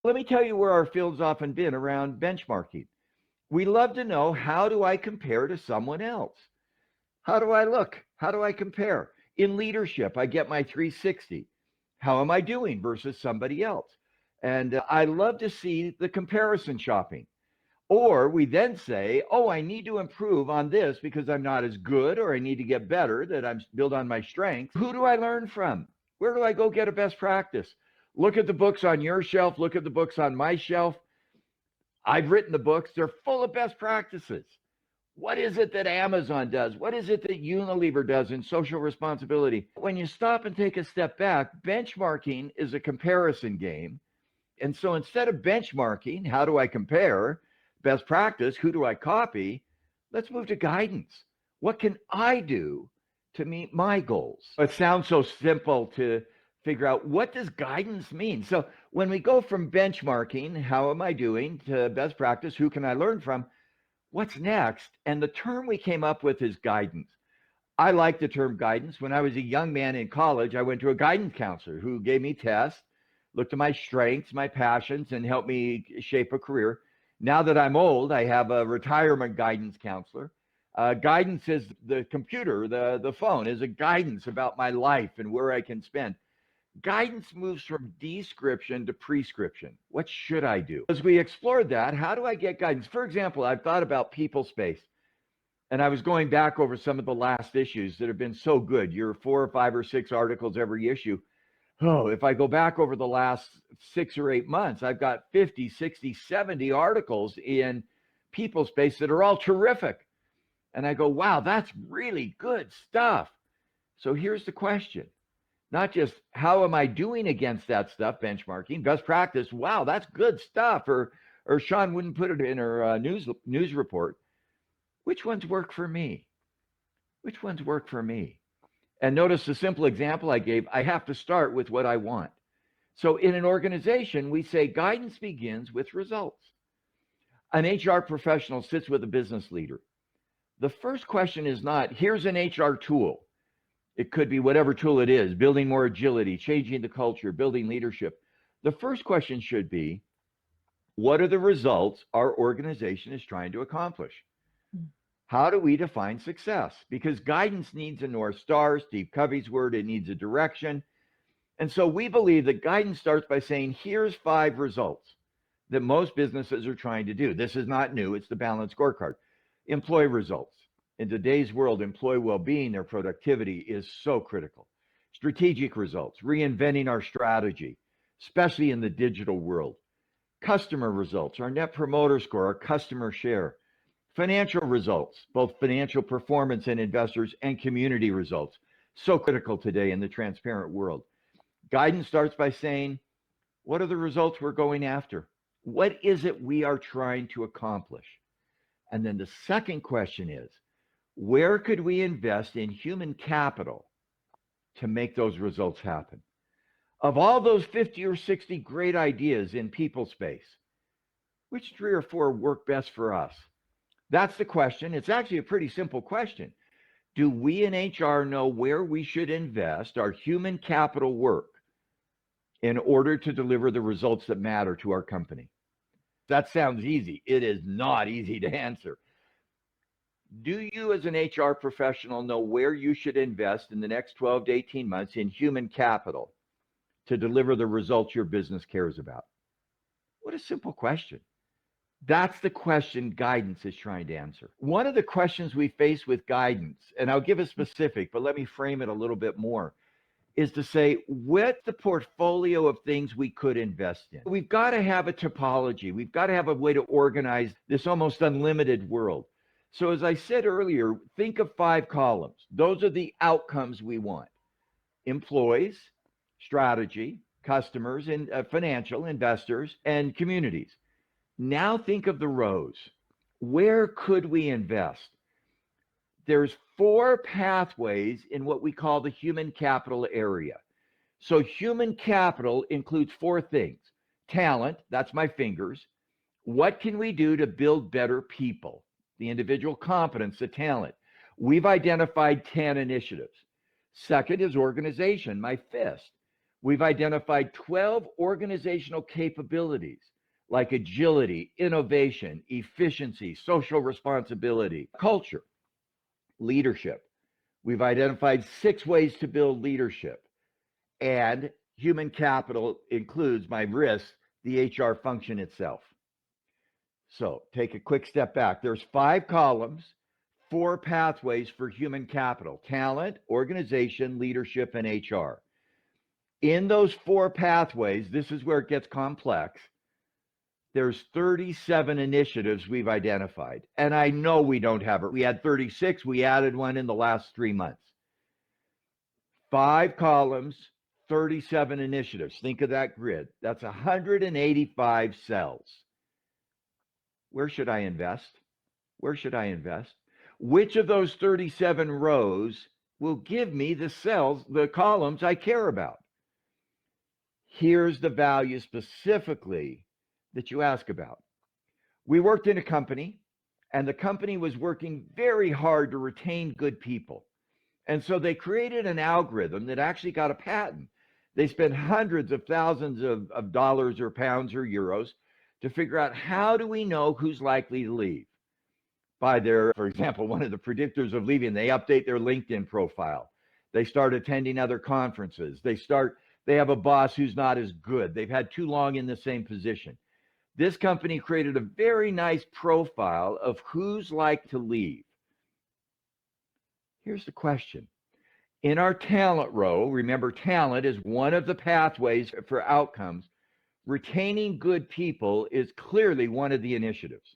Let me tell you where our field's often been around benchmarking. We love to know, how do I compare to someone else? How do I look? How do I compare? In leadership, I get my 360. How am I doing versus somebody else? And I love to see the comparison shopping. Or we then say, oh, I need to improve on this because I'm not as good, or I need to get better, that I'm build on my strengths. Who do I learn from? Where do I go get a best practice? Look at the books on your shelf. Look at the books on my shelf. I've written the books. They're full of best practices. What is it that Amazon does? What is it that Unilever does in social responsibility? When you stop and take a step back, benchmarking is a comparison game. And so instead of benchmarking, how do I compare? Best practice, who do I copy? Let's move to guidance. What can I do to meet my goals? It sounds so simple to figure out, what does guidance mean? So when we go from benchmarking, how am I doing, to best practice, who can I learn from? What's next? And the term we came up with is guidance. I like the term guidance. When I was a young man in college, I went to a guidance counselor who gave me tests, looked at my strengths, my passions, and helped me shape a career. Now that I'm old, I have a retirement guidance counselor. Guidance is the computer, the phone is a guidance about my life and where I can spend. Guidance moves from description to prescription. What should I do? As we explored that, how do I get guidance? For example, I've thought about people space, and I was going back over some of the last issues that have been so good. Your 4 or 5 or 6 articles every issue. Oh, if I go back over the last 6 or 8 months, I've got 50, 60, 70 articles in people space that are all terrific. And I go, wow, that's really good stuff. So here's the question. Not just how am I doing against that stuff, benchmarking, best practice. Wow, that's good stuff. Or Sean wouldn't put it in her news report. Which ones work for me? Which ones work for me? And notice the simple example I gave. I have to start with what I want. So in an organization, we say guidance begins with results. An HR professional sits with a business leader. The first question is not, here's an HR tool. It could be whatever tool it is, building more agility, changing the culture, building leadership. The first question should be, what are the results our organization is trying to accomplish? How do we define success? Because guidance needs a North Star, Steve Covey's word, it needs a direction. And so we believe that guidance starts by saying, here's 5 results that most businesses are trying to do. This is not new, it's the balanced scorecard. Employee results. In today's world, employee well-being, their productivity is so critical. Strategic results, reinventing our strategy, especially in the digital world. Customer results, our net promoter score, our customer share. Financial results, both financial performance and investors, and community results. So critical today in the transparent world. Guidance starts by saying, what are the results we're going after? What is it we are trying to accomplish? And then the second question is, where could we invest in human capital to make those results happen? Of all those 50 or 60 great ideas in people space, which 3 or 4 work best for us? That's the question. It's actually a pretty simple question. Do we in HR know where we should invest our human capital work in order to deliver the results that matter to our company? That sounds easy. It is not easy to answer. Do you as an HR professional know where you should invest in the next 12 to 18 months in human capital to deliver the results your business cares about? What a simple question. That's the question guidance is trying to answer. One of the questions we face with guidance, and I'll give a specific, but let me frame it a little bit more, is to say, what's the portfolio of things we could invest in? We've got to have a topology. We've got to have a way to organize this almost unlimited world. So as I said earlier, think of 5 columns. Those are the outcomes we want. Employees, strategy, customers, and financial, investors, and communities. Now think of the rows. Where could we invest? There's 4 pathways in what we call the human capital area. So human capital includes 4 things. Talent, that's my fingers. What can we do to build better people? The individual competence, the talent. We've identified 10 initiatives. Second is organization, my fist. We've identified 12 organizational capabilities like agility, innovation, efficiency, social responsibility, culture, leadership. We've identified 6 ways to build leadership. And human capital includes my risk, the HR function itself. So take a quick step back. There's 5 columns, 4 pathways for human capital: talent, organization, leadership, and HR. In those 4 pathways, this is where it gets complex. There's 37 initiatives we've identified. And I know we don't have it. We had 36. We added one in the last 3 months. 5 columns, 37 initiatives. Think of that grid. That's 185 cells. Where should I invest? Where should I invest? Which of those 37 rows will give me the cells, the columns I care about? Here's the value specifically that you ask about. We worked in a company, and the company was working very hard to retain good people. And so they created an algorithm that actually got a patent. They spent hundreds of thousands of dollars or pounds or euros to figure out, how do we know who's likely to leave? By their, for example, one of the predictors of leaving, they update their LinkedIn profile. They start attending other conferences. They have a boss who's not as good. They've had too long in the same position. This company created a very nice profile of who's like to leave. Here's the question. In our talent row, remember, talent is one of the pathways for outcomes. Retaining good people is clearly one of the initiatives.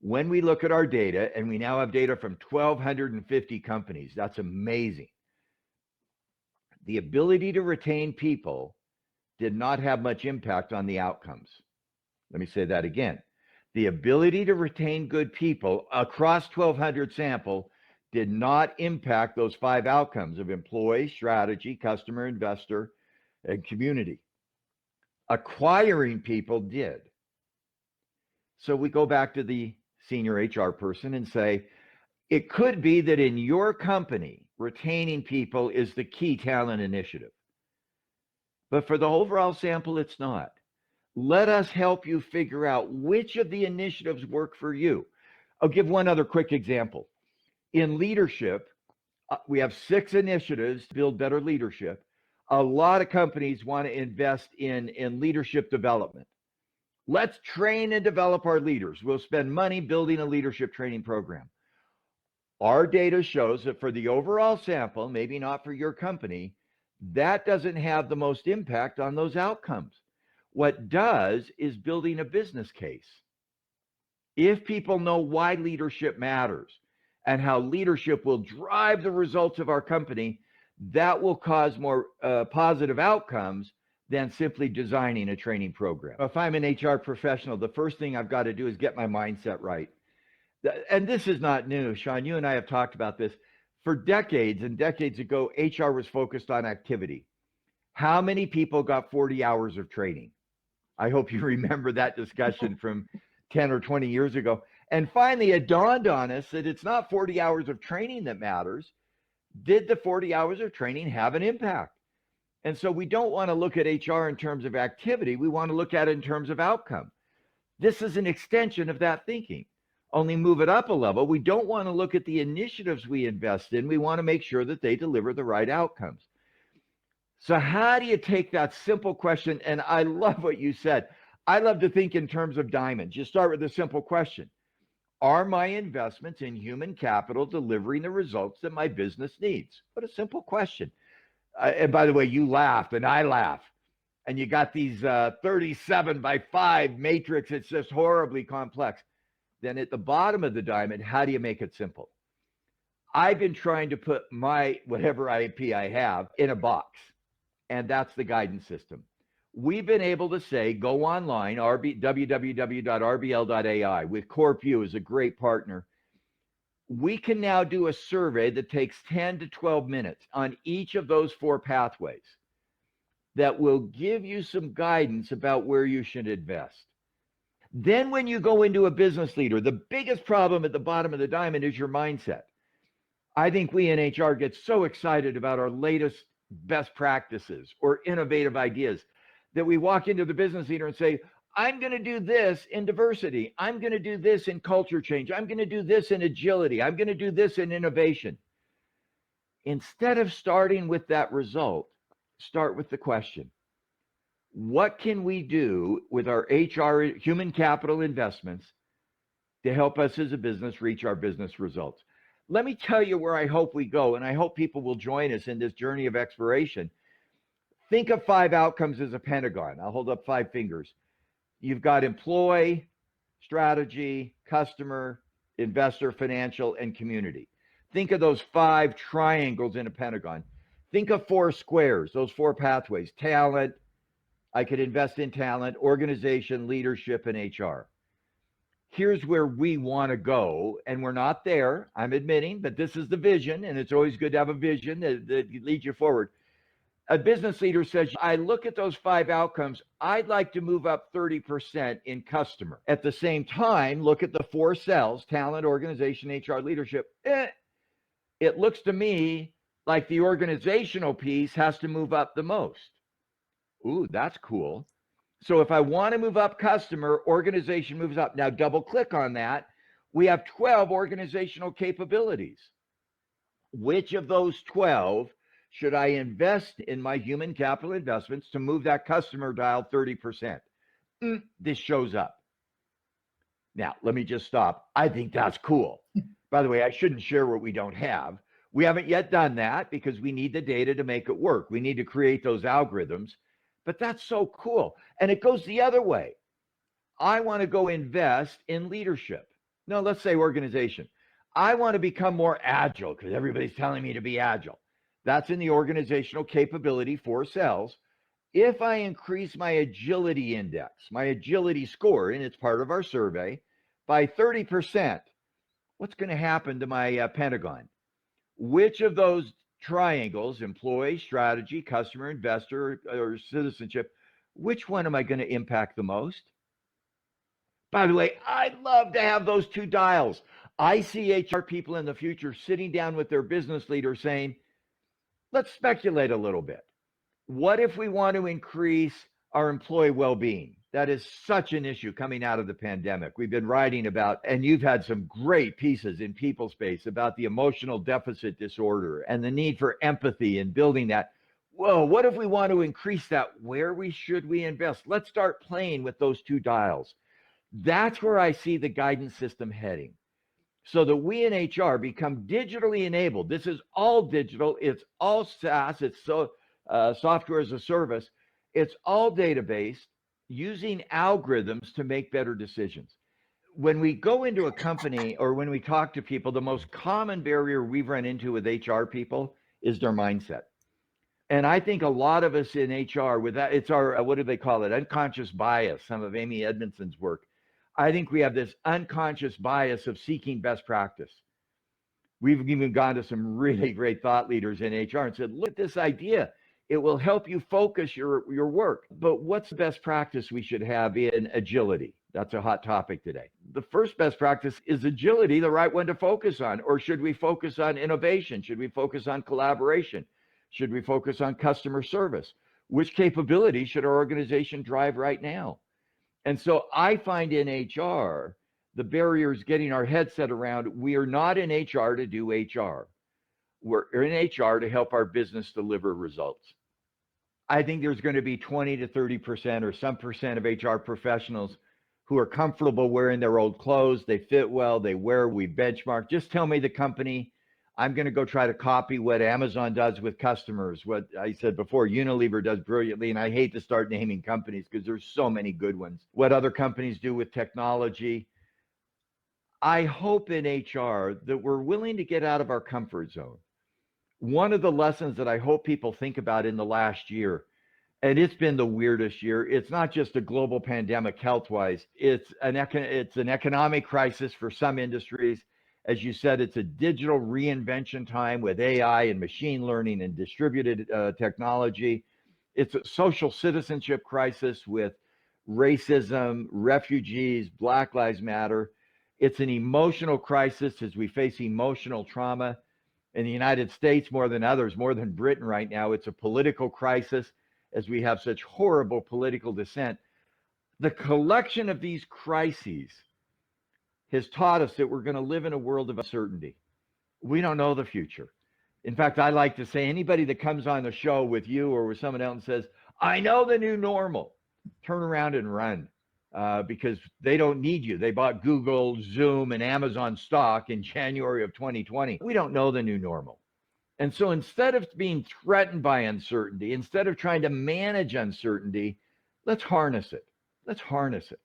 When we look at our data, and we now have data from 1,250 companies, that's amazing. The ability to retain people did not have much impact on the outcomes. Let me say that again. The ability to retain good people across 1,200 sample did not impact those 5 outcomes of employee, strategy, customer, investor, and community. Acquiring people did. So we go back to the senior HR person and say, it could be that in your company, retaining people is the key talent initiative. But for the overall sample, it's not. Let us help you figure out which of the initiatives work for you. I'll give one other quick example. In leadership, we have 6 initiatives to build better leadership. A lot of companies want to invest in leadership development. Let's train and develop our leaders. We'll spend money building a leadership training program. Our data shows that for the overall sample, maybe not for your company, that doesn't have the most impact on those outcomes. What does is building a business case. If people know why leadership matters and how leadership will drive the results of our company, that will cause more positive outcomes than simply designing a training program. If I'm an HR professional, the first thing I've got to do is get my mindset right. And this is not new. Sean, you and I have talked about this. For decades and decades ago, HR was focused on activity. How many people got 40 hours of training? I hope you remember that discussion from 10 or 20 years ago. And finally, it dawned on us that it's not 40 hours of training that matters. Did the 40 hours of training have an impact? And so we don't want to look at HR in terms of activity. We want to look at it in terms of outcome. This is an extension of that thinking. Only move it up a level. We don't want to look at the initiatives we invest in. We want to make sure that they deliver the right outcomes. So how do you take that simple question? And I love what you said. I love to think in terms of diamonds. You start with a simple question. Are my investments in human capital delivering the results that my business needs? What a simple question. And by the way, you laughed and I laugh. And you got these 37 by 5 matrix. It's just horribly complex. Then at the bottom of the diamond, how do you make it simple? I've been trying to put my whatever IP I have in a box. And that's the guidance system. We've been able to say, go online, www.rbl.ai, with CorpU is a great partner. We can now do a survey that takes 10 to 12 minutes on each of those 4 pathways that will give you some guidance about where you should invest. Then when you go into a business leader, the biggest problem at the bottom of the diamond is your mindset. I think we in HR get so excited about our latest best practices or innovative ideas, that we walk into the business leader and say, I'm going to do this in diversity. I'm going to do this in culture change. I'm going to do this in agility. I'm going to do this in innovation. Instead of starting with that result, start with the question: what can we do with our HR, human capital investments, to help us as a business reach our business results? Let me tell you where I hope we go, and I hope people will join us in this journey of exploration. Think of 5 outcomes as a pentagon. I'll hold up 5 fingers. You've got employee, strategy, customer, investor, financial, and community. Think of those 5 triangles in a pentagon. Think of 4 squares, those 4 pathways: talent, I could invest in talent, organization, leadership, and HR. Here's where we want to go, and we're not there, I'm admitting, but this is the vision, and it's always good to have a vision that leads you forward. A business leader says, I look at those 5 outcomes, I'd like to move up 30% in customer. At the same time, look at the 4 cells: talent, organization, HR, leadership. It looks to me like the organizational piece has to move up the most. Ooh, that's cool. So if I want to move up customer, organization moves up. Now double click on that. We have 12 organizational capabilities. Which of those 12 should I invest in my human capital investments to move that customer dial 30%? This shows up. Now, let me just stop. I think that's cool. By the way, I shouldn't share what we don't have. We haven't yet done that because we need the data to make it work. We need to create those algorithms, but that's so cool. And it goes the other way. I want to go invest in leadership. No, let's say organization. I want to become more agile because everybody's telling me to be agile. That's in the organizational capability 4 cells. If I increase my agility index, my agility score, and it's part of our survey, by 30%, what's going to happen to my Pentagon? Which of those triangles, employee, strategy, customer, investor, or citizenship, which one am I going to impact the most? By the way, I'd love to have those 2 dials. I see HR people in the future sitting down with their business leader saying, let's speculate a little bit. What if we want to increase our employee well-being? That is such an issue coming out of the pandemic. We've been writing about, and you've had some great pieces in People Space about the emotional deficit disorder and the need for empathy and building that. Whoa, what if we want to increase that? Where should we invest? Let's start playing with those 2 dials. That's where I see the guidance system heading, so that we in HR become digitally enabled. This is all digital. It's all SaaS. It's software as a service. It's all data-based, using algorithms to make better decisions. When we go into a company or when we talk to people, the most common barrier we've run into with HR people is their mindset. And I think a lot of us in HR, with that, it's our, what do they call it? Unconscious bias, some of Amy Edmondson's work. I think we have this unconscious bias of seeking best practice. We've even gone to some really great thought leaders in HR and said, look at this idea. It will help you focus your work. But what's the best practice we should have in agility? That's a hot topic today. The first best practice, is agility the right one to focus on? Or should we focus on innovation? Should we focus on collaboration? Should we focus on customer service? Which capability should our organization drive right now? And so I find in HR, the barriers getting our head set around, we are not in HR to do HR. We're in HR to help our business deliver results. I think there's going to be 20 to 30% or some percent of HR professionals who are comfortable wearing their old clothes. They fit well, they wear, we benchmark. Just tell me the company. I'm going to go try to copy what Amazon does with customers, what I said before, Unilever does brilliantly, and I hate to start naming companies because there's so many good ones. What other companies do with technology. I hope in HR that we're willing to get out of our comfort zone. One of the lessons that I hope people think about in the last year, and it's been the weirdest year, it's not just a global pandemic health-wise, it's an economic crisis for some industries. As you said, it's a digital reinvention time with AI and machine learning and distributed technology. It's a social citizenship crisis with racism, refugees, Black Lives Matter. It's an emotional crisis as we face emotional trauma. In the United States, more than others, more than Britain right now, it's a political crisis as we have such horrible political dissent. The collection of these crises has taught us that we're going to live in a world of uncertainty. We don't know the future. In fact, I like to say anybody that comes on the show with you or with someone else and says, I know the new normal, turn around and run because they don't need you. They bought Google, Zoom, and Amazon stock in January of 2020. We don't know the new normal. And so instead of being threatened by uncertainty, instead of trying to manage uncertainty, let's harness it. Let's harness it.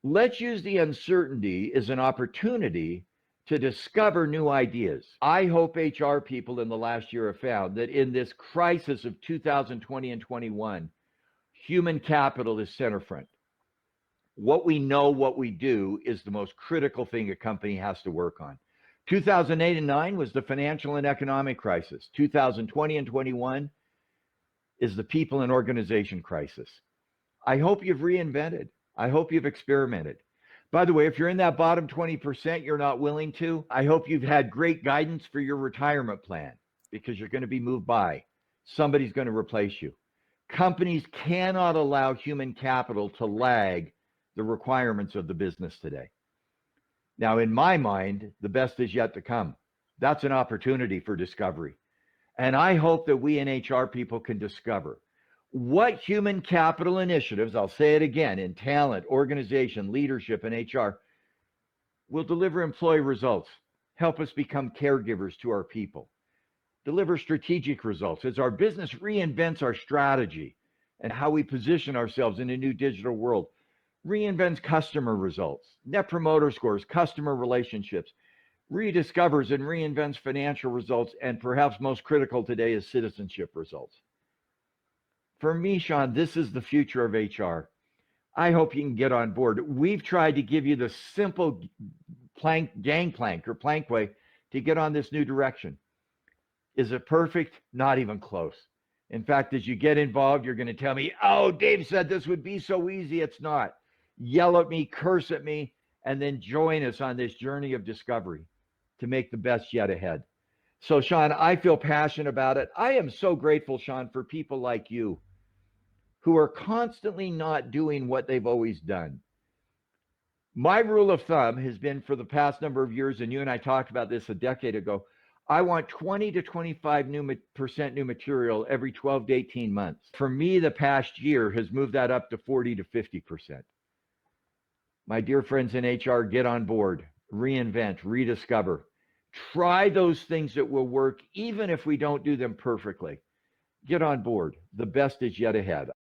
Let's use the uncertainty as an opportunity to discover new ideas. I hope HR people in the last year have found that in this crisis of 2020 and 21, human capital is center front. What we know, what we do is the most critical thing a company has to work on. 2008 and 9 was the financial and economic crisis. 2020 and 21 is the people and organization crisis. I hope you've reinvented. I hope you've experimented. By the way, if you're in that bottom 20% you're not willing to, I hope you've had great guidance for your retirement plan because you're going to be moved by. Somebody's going to replace you. Companies cannot allow human capital to lag the requirements of the business today. Now, in my mind, the best is yet to come. That's an opportunity for discovery. And I hope that we in HR people can discover what human capital initiatives, I'll say it again, in talent, organization, leadership, and HR, will deliver employee results, help us become caregivers to our people, deliver strategic results as our business reinvents our strategy and how we position ourselves in a new digital world, reinvents customer results, net promoter scores, customer relationships, rediscovers and reinvents financial results, and perhaps most critical today is citizenship results. For me, Sean, this is the future of HR. I hope you can get on board. We've tried to give you the simple gangplank or plankway to get on this new direction. Is it perfect? Not even close. In fact, as you get involved, you're going to tell me, oh, Dave said this would be so easy. It's not. Yell at me, curse at me, and then join us on this journey of discovery to make the best yet ahead. So, Sean, I feel passionate about it. I am so grateful, Sean, for people like you who are constantly not doing what they've always done. My rule of thumb has been for the past number of years, and you and I talked about this a decade ago, I want 20 to 25% new material every 12 to 18 months. For me, the past year has moved that up to 40 to 50%. My dear friends in HR, get on board, reinvent, rediscover. Try those things that will work, even if we don't do them perfectly. Get on board. The best is yet ahead.